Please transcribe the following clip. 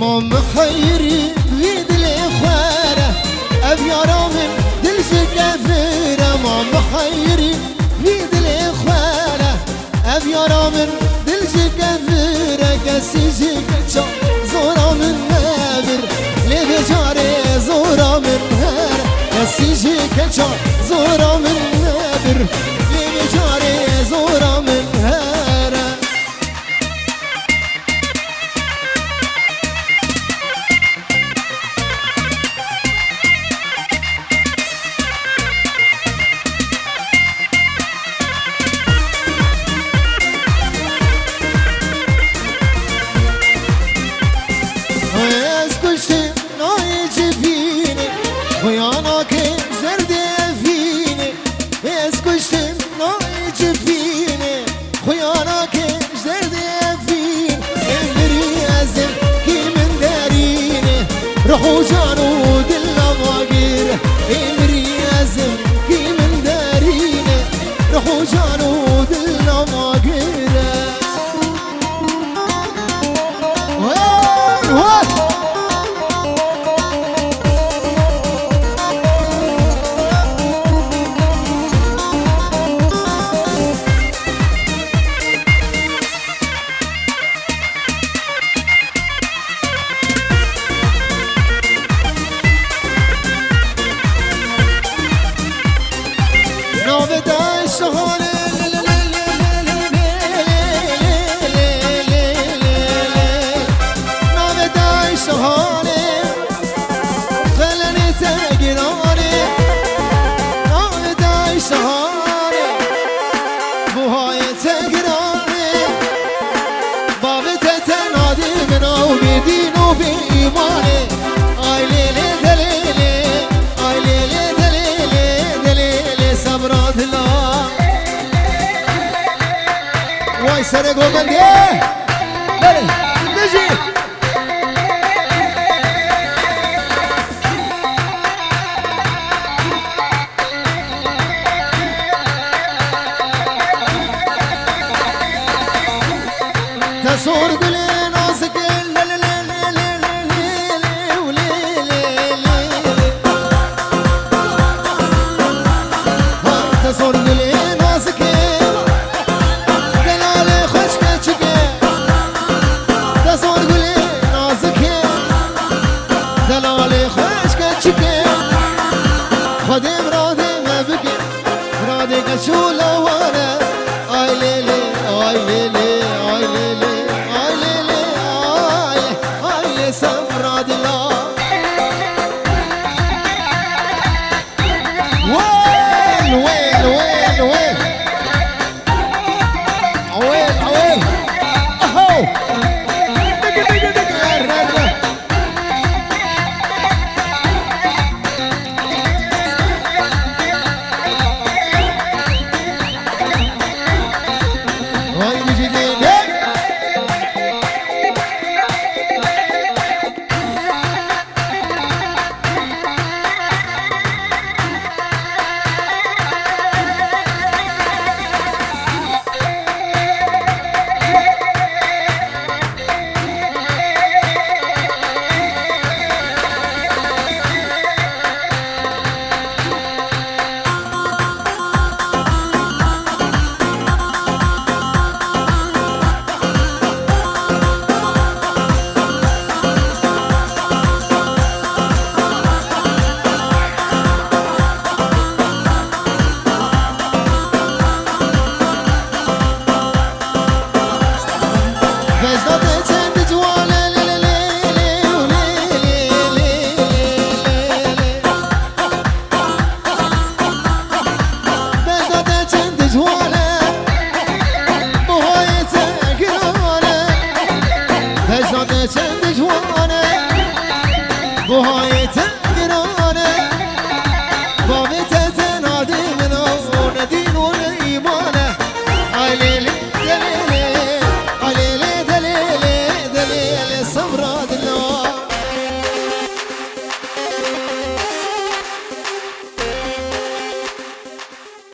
ما مخيري بيد الإخوانة أبيارا من دلش كفيرة ما مخيري بيد الإخوانة أبيارا من دلش كفيرة كسيجي كتشا زورا من نابر لبجاري زورا من هارة كسيجي كتشا زورا من نابر لبجاري زورا من هارة روحو جانو دلنا ماقير امري يازم كي من دارينه روحو جانو دلنا ماقير دينو بإيماني آي ليلي دليلي آي ليلي دليلي دليلي صبرات الله واي سرق وقلبي بلي نجي تصور قلي ناسك تصور قلي ناسك دلالي خشكة شكة تصور قلي ناسك دلالي خشكة شكة خدم رادي ما بكي رادي كشولة وانا آي ليلي آي ليلي آي ليلي آي ليلي آي سمراد الله وين وين وين وين وين اهو دق دق دق هاي مجدين Sen